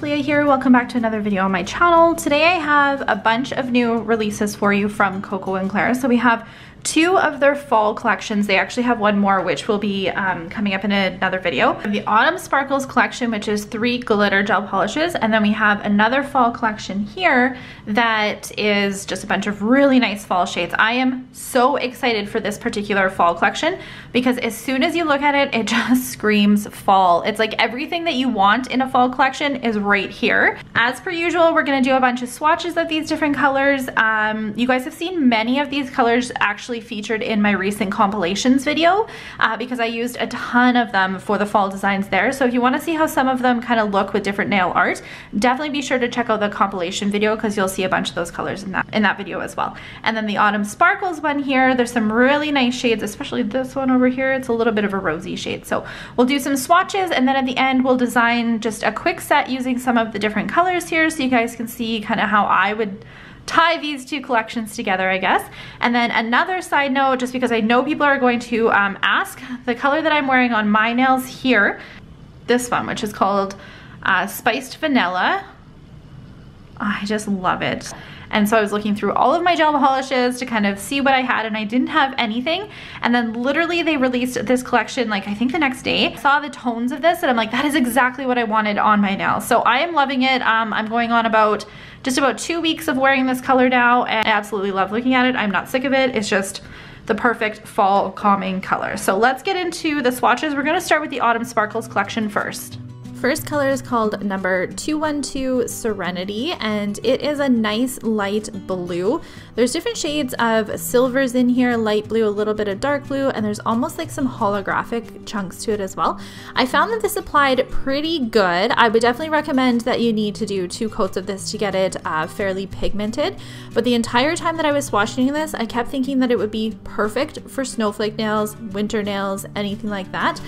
Talia here. Welcome back to another video on my channel. Today I have a bunch of new releases for you from KoKo and Claire. So we have two of their fall collections. They actually have one more which will be coming up in another video. The Autumn Sparkles collection, which is 3 glitter gel polishes, and then we have another fall collection here that is just a bunch of really nice fall shades. I am so excited for this particular fall collection because as soon as you look at it, it just screams fall. It's like everything that you want in a fall collection is right here. As per usual, we're gonna do a bunch of swatches of these different colors. You guys have seen many of these colors actually featured in my recent compilations video because I used a ton of them for the fall designs there. So if you want to see how some of them kind of look with different nail art, definitely be sure to check out the compilation video because you'll see a bunch of those colors in that video as well. And then the Autumn Sparkles one here, there's some really nice shades, especially this one over here. It's a little bit of a rosy shade. So we'll do some swatches and then at the end we'll design just a quick set using some of the different colors here so you guys can see kind of how I would tie these two collections together, I guess. And then another side note, just because I know people are going to ask, the color that I'm wearing on my nails here, this one, which is called Spiced Vanilla. I just love it. And so I was looking through all of my gel polishes to kind of see what I had, and I didn't have anything. And then literally they released this collection, like I think the next day. I saw the tones of this and I'm like, that is exactly what I wanted on my nails. So I am loving it. I'm going on just about 2 weeks of wearing this color now, and I absolutely love looking at it. I'm not sick of it. It's just the perfect fall calming color. So let's get into the swatches. We're gonna start with the Autumn Sparkles collection first. First color is called number 212 Serenity, and it is a nice light blue. There's different shades of silvers in here, light blue, a little bit of dark blue, and there's almost like some holographic chunks to it as well. I found that this applied pretty good. I would definitely recommend that you need to do 2 coats of this to get it fairly pigmented, but the entire time that I was swatching this, I kept thinking that it would be perfect for snowflake nails, winter nails, anything like that.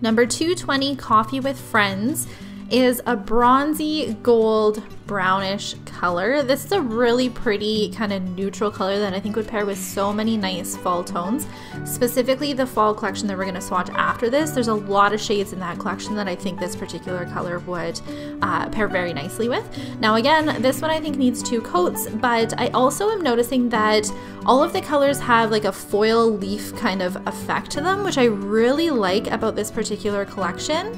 Number 220 Coffee with Friends is a bronzy gold brownish color. This is a really pretty kind of neutral color that I think would pair with so many nice fall tones. Specifically the fall collection that we're going to swatch after this, there's a lot of shades in that collection that I think this particular color would pair very nicely with. Now again, this one I think needs 2 coats, but I also am noticing that all of the colors have like a foil leaf kind of effect to them, which I really like about this particular collection.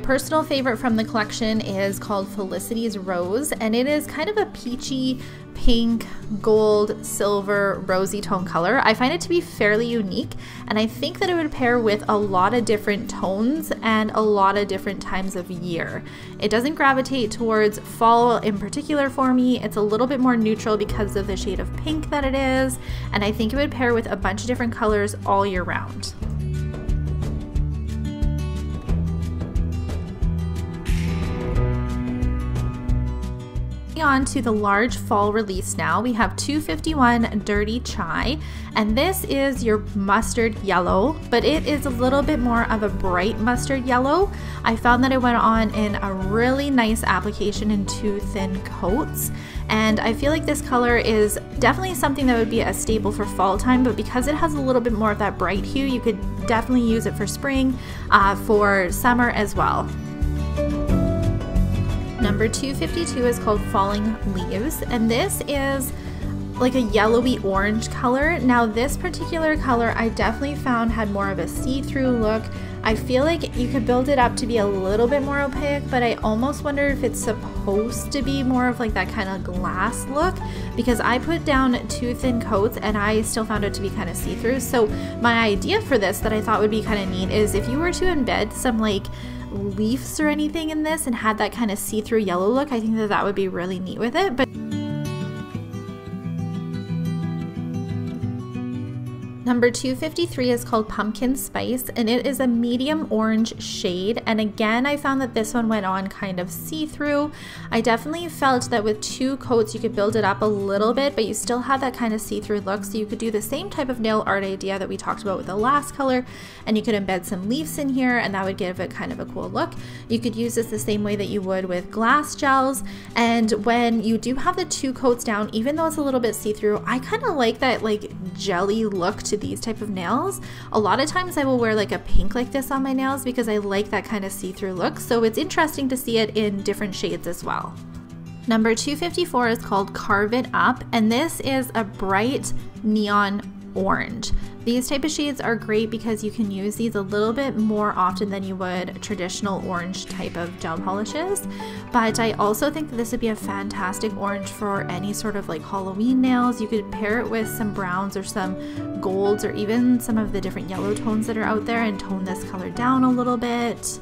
Personal favorite from the collection is called Felicity's Rose, and it is kind of a peachy pink, gold, silver, rosy tone color. I find it to be fairly unique, and I think that it would pair with a lot of different tones and a lot of different times of year. It doesn't gravitate towards fall in particular for me. It's a little bit more neutral because of the shade of pink that it is, and I think it would pair with a bunch of different colors all year round. On to the large fall release now. We have 251 Dirty Chai, and this is your mustard yellow, but it is a little bit more of a bright mustard yellow. I found that it went on in a really nice application in 2 thin coats, and I feel like this color is definitely something that would be a staple for fall time, but because it has a little bit more of that bright hue, you could definitely use it for spring, for summer as well. Number 252 is called Falling Leaves, and this is like a yellowy orange color. Now this particular color I definitely found had more of a see-through look. I feel like you could build it up to be a little bit more opaque, but I almost wonder if it's supposed to be more of like that kind of glass look, because I put down 2 thin coats and I still found it to be kind of see-through. So my idea for this that I thought would be kind of neat is if you were to embed some like leaves or anything in this and had that kind of see-through yellow look, I think that that would be really neat with it. But number 253 is called Pumpkin Spice, and it is a medium orange shade, and again I found that this one went on kind of see-through. I definitely felt that with 2 coats you could build it up a little bit, but you still have that kind of see-through look, so you could do the same type of nail art idea that we talked about with the last color, and you could embed some leaves in here and that would give it kind of a cool look. You could use this the same way that you would with glass gels, and when you do have the 2 coats down, even though it's a little bit see-through, I kind of like that like jelly look to these type of nails. A lot of times I will wear like a pink like this on my nails because I like that kind of see-through look. So it's interesting to see it in different shades as well. Number 254 is called Carve It Up, and this is a bright neon orange. These type of shades are great because you can use these a little bit more often than you would traditional orange type of gel polishes. But I also think that this would be a fantastic orange for any sort of like Halloween nails. You could pair it with some browns or some golds or even some of the different yellow tones that are out there and tone this color down a little bit.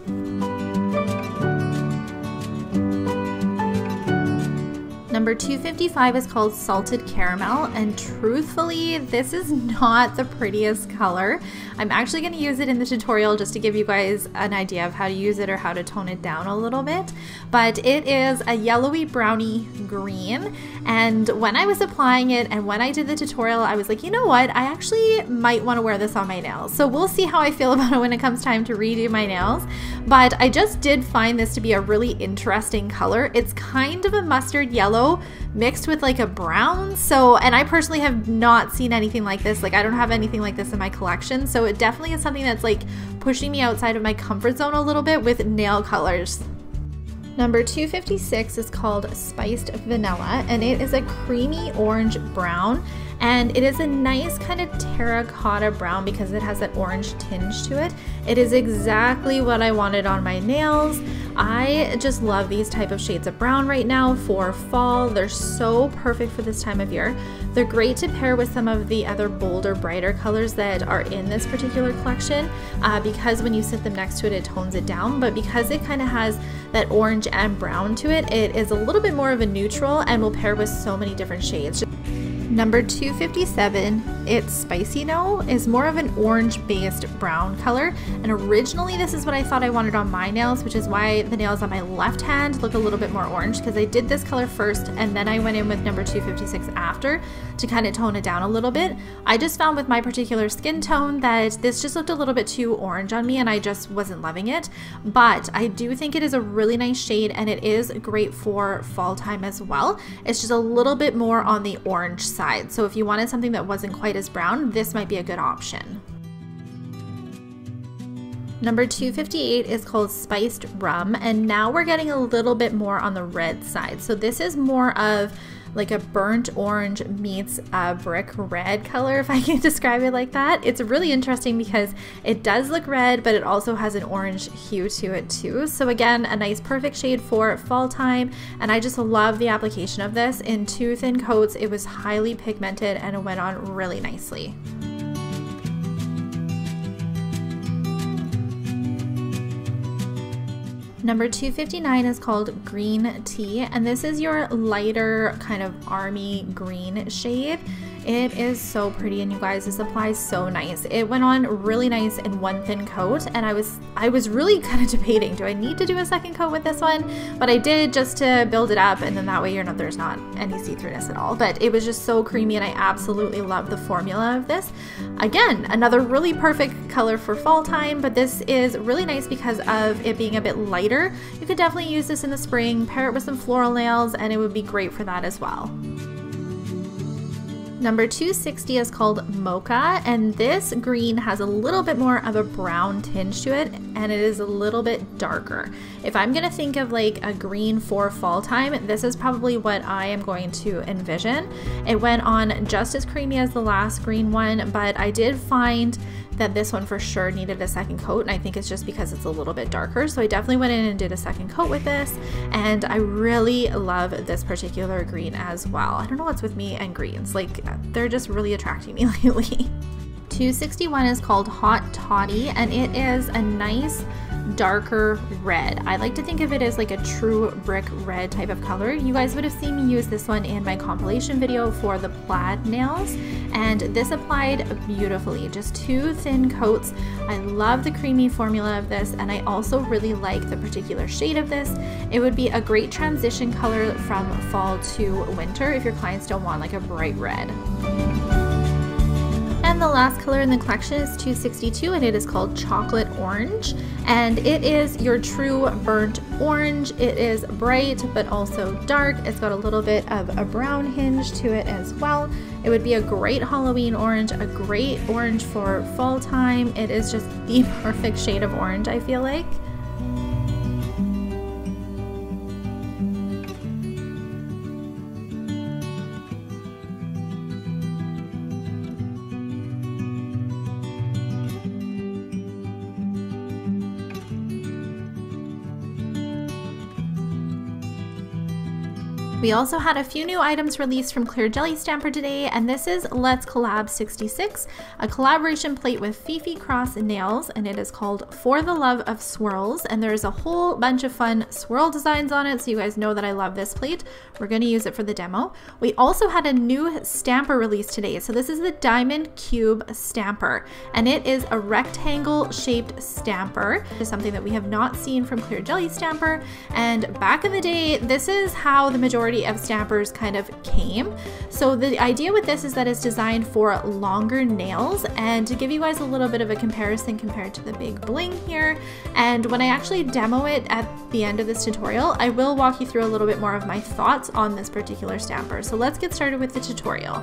Number 255 is called Salted Caramel, and truthfully, this is not the prettiest color. I'm actually going to use it in the tutorial just to give you guys an idea of how to use it or how to tone it down a little bit. But it is a yellowy browny green, and when I was applying it and when I did the tutorial, I was like, you know what, I actually might want to wear this on my nails. So we'll see how I feel about it when it comes time to redo my nails. But I just did find this to be a really interesting color. It's kind of a mustard yellow mixed with like a brown. So, and I personally have not seen anything like this. Like I don't have anything like this in my collection. So it definitely is something that's like pushing me outside of my comfort zone a little bit with nail colors. Number 256 is called Spiced Vanilla, and it is a creamy orange brown, and it is a nice kind of terracotta brown because it has that orange tinge to it. It is exactly what I wanted on my nails. I just love these type of shades of brown right now for fall. They're so perfect for this time of year. They're great to pair with some of the other bolder, brighter colors that are in this particular collection because when you sit them next to it, it tones it down. But because it kind of has that orange and brown to it, it is a little bit more of a neutral and will pair with so many different shades. Number 257, it's Spicy No, is more of an orange-based brown color, and originally this is what I thought I wanted on my nails, which is why the nails on my left hand look a little bit more orange, because I did this color first and then I went in with number 256 after to kind of tone it down a little bit. I just found with my particular skin tone that this just looked a little bit too orange on me and I just wasn't loving it, but I do think it is a really nice shade and it is great for fall time as well. It's just a little bit more on the orange side. So if you wanted something that wasn't quite as brown, this might be a good option. Number 258 is called Spiced Rum, and now we're getting a little bit more on the red side. So this is more of like a burnt orange meets a brick red color, if I can describe it like that. It's really interesting because it does look red, but it also has an orange hue to it too. So again, a nice perfect shade for fall time, and I just love the application of this. In 2 thin coats, it was highly pigmented and it went on really nicely. Number 259 is called Green Tea, and this is your lighter kind of army green shade. It is so pretty, and you guys, this applies so nice. It went on really nice in 1 thin coat, and I was really kind of debating, do I need to do a second coat with this one? But I did just to build it up, and then that way there's not any see-throughness at all. But it was just so creamy, and I absolutely love the formula of this. Again, another really perfect color for fall time, but this is really nice because of it being a bit lighter. You could definitely use this in the spring, pair it with some floral nails, and it would be great for that as well. Number 260 is called Mocha, and this green has a little bit more of a brown tinge to it, and it is a little bit darker. If I'm gonna think of like a green for fall time, this is probably what I am going to envision. It went on just as creamy as the last green one, but I did find that this one for sure needed a second coat, and I think it's just because it's a little bit darker. So I definitely went in and did a second coat with this, and I really love this particular green as well. I don't know what's with me and greens, like they're just really attracting me lately. 261 is called Hot Toddy, and it is a nice darker red. I like to think of it as like a true brick red type of color. You guys would have seen me use this one in my compilation video for the plaid nails, and this applied beautifully. Just 2 thin coats. I love the creamy formula of this, and I also really like the particular shade of this. It would be a great transition color from fall to winter if your clients don't want like a bright red. And And the last color in the collection is 262, and it is called Chocolate Orange. And it is your true burnt orange. It is bright, but also dark. It's got a little bit of a brown hinge to it as well. It would be a great Halloween orange, a great orange for fall time. It is just the perfect shade of orange, I feel like. We also had a few new items released from Clear Jelly Stamper today, and this is Let's Collab 66, a collaboration plate with Fifi Cross Nails, and it is called For the Love of Swirls, and there's a whole bunch of fun swirl designs on it, so you guys know that I love this plate. We're going to use it for the demo. We also had a new stamper release today, so this is the Diamond Cube Stamper, and it is a rectangle shaped stamper. It's something that we have not seen from Clear Jelly Stamper, and back in the day, this is how the majority of stampers kind of came. So the idea with this is that it's designed for longer nails, and to give you guys a little bit of a comparison compared to the big Bling here, and when I actually demo it at the end of this tutorial, I will walk you through a little bit more of my thoughts on this particular stamper. So let's get started with the tutorial.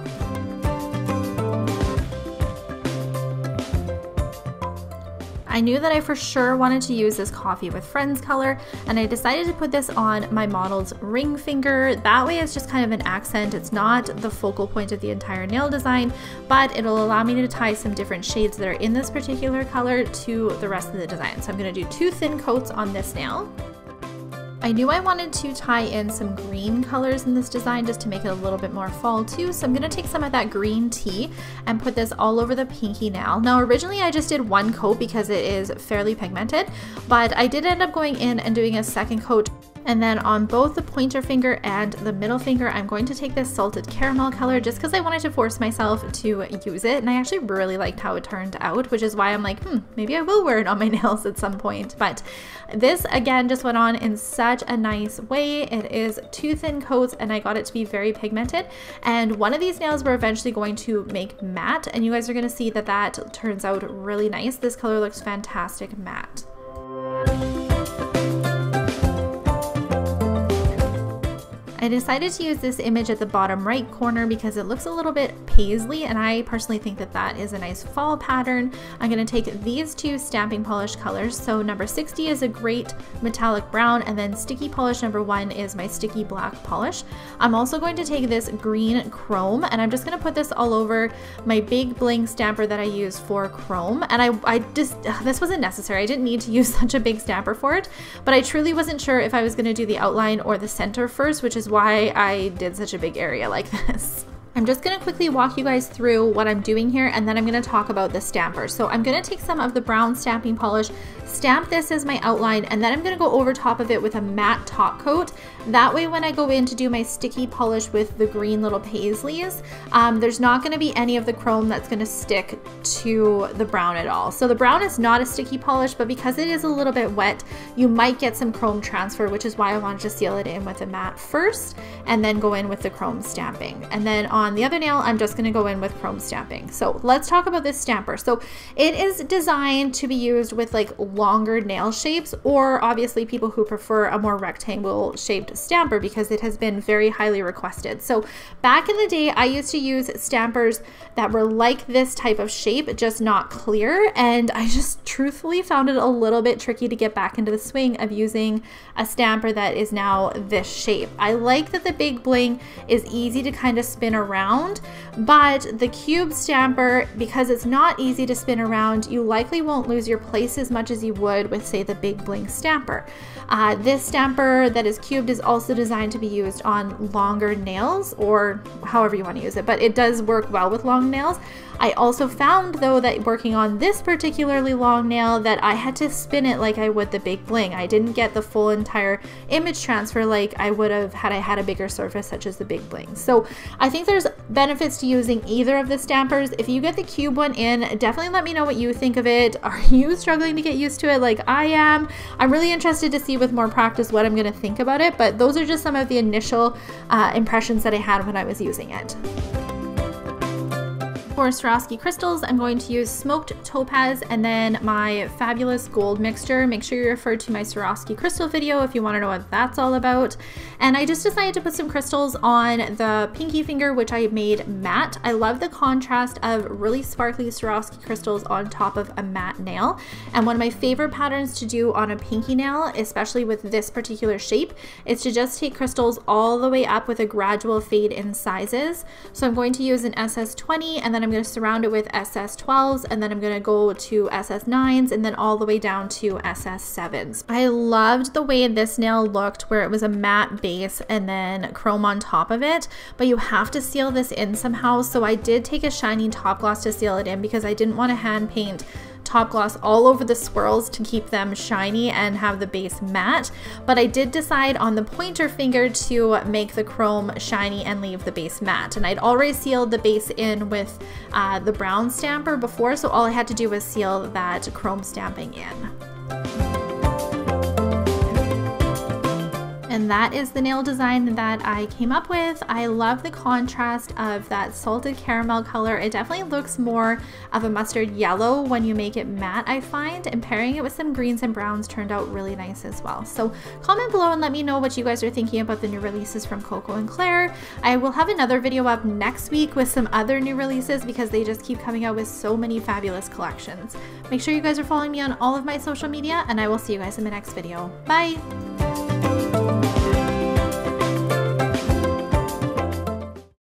I knew that I for sure wanted to use this Coffee with Friends color, and I decided to put this on my model's ring finger. That way it's just kind of an accent. It's not the focal point of the entire nail design, but it'll allow me to tie some different shades that are in this particular color to the rest of the design. So I'm going to do 2 thin coats on this nail. I knew I wanted to tie in some green colors in this design just to make it a little bit more fall too, so I'm going to take some of that green tea and put this all over the pinky nail. Now originally I just did 1 coat because it is fairly pigmented, but I did end up going in and doing a second coat. And then on both the pointer finger and the middle finger, I'm going to take this salted caramel color just because I wanted to force myself to use it. And I actually really liked how it turned out, which is why I'm like, maybe I will wear it on my nails at some point. But this again just went on in such a nice way. It is 2 thin coats and I got it to be very pigmented. And one of these nails we're eventually going to make matte, and you guys are going to see that that turns out really nice. This color looks fantastic matte. I decided to use this image at the bottom right corner because it looks a little bit paisley, and I personally think that that is a nice fall pattern. I'm going to take these 2 stamping polish colors. So number 60 is a great metallic brown, and then sticky polish number 1 is my sticky black polish. I'm also going to take this green chrome, and I'm just going to put this all over my big Bling stamper that I use for chrome. And this wasn't necessary. I didn't need to use such a big stamper for it, but I truly wasn't sure if I was going to do the outline or the center first, which is why I did such a big area like this. I'm just going to quickly walk you guys through what I'm doing here, and then I'm going to talk about the stamper. So I'm going to take some of the brown stamping polish, stamp this as my outline, and then I'm going to go over top of it with a matte top coat. That way when I go in to do my sticky polish with the green little paisleys, there's not going to be any of the chrome that's going to stick to the brown at all. So the brown is not a sticky polish, but because it is a little bit wet, you might get some chrome transfer, which is why I wanted to seal it in with a matte first and then go in with the chrome stamping. And then on the other nail, I'm just going to go in with chrome stamping. So let's talk about this stamper. So it is designed to be used with like longer nail shapes, or obviously people who prefer a more rectangle shaped stamper because it has been very highly requested. So back in the day, I used to use stampers that were like this type of shape, just not clear, and I just truthfully found it a little bit tricky to get back into the swing of using a stamper that is now this shape. I like that the big Bling is easy to kind of spin around, but the cube stamper, because it's not easy to spin around, you likely won't lose your place as much as you would with, say, the big Bling stamper. This stamper that is cubed is also designed to be used on longer nails, or however you want to use it, but it does work well with long nails. I also found though that working on this particularly long nail that I had to spin it like I would the big Bling. I didn't get the full entire image transfer like I would have had I had a bigger surface such as the big Bling. So I think there's benefits to using either of the stampers. If you get the cube one in, definitely let me know what you think of it. Are you struggling to get used to it like I am? I'm really interested to see with more practice what I'm going to think about it, but those are just some of the initial impressions that I had when I was using it. For Swarovski crystals, I'm going to use smoked topaz and then my fabulous gold mixture. Make sure you refer to my Swarovski crystal video if you want to know what that's all about. And I just decided to put some crystals on the pinky finger, which I made matte. I love the contrast of really sparkly Swarovski crystals on top of a matte nail. And one of my favorite patterns to do on a pinky nail, especially with this particular shape, is to just take crystals all the way up with a gradual fade in sizes. So I'm going to use an SS20 and then I'm going to surround it with SS12s, and then I'm going to go to SS9s and then all the way down to SS7s. I loved the way this nail looked where it was a matte base and then chrome on top of it, but you have to seal this in somehow. So I did take a shiny top gloss to seal it in because I didn't want to hand paint top gloss all over the swirls to keep them shiny and have the base matte, but I did decide on the pointer finger to make the chrome shiny and leave the base matte. And I'd already sealed the base in with the brown stamper before, so all I had to do was seal that chrome stamping in. And that is the nail design that I came up with. I love the contrast of that salted caramel color. It definitely looks more of a mustard yellow when you make it matte, I find, and pairing it with some greens and browns turned out really nice as well. So comment below and let me know what you guys are thinking about the new releases from KoKo and Claire. I will have another video up next week with some other new releases because they just keep coming out with so many fabulous collections. Make sure you guys are following me on all of my social media, and I will see you guys in my next video. Bye!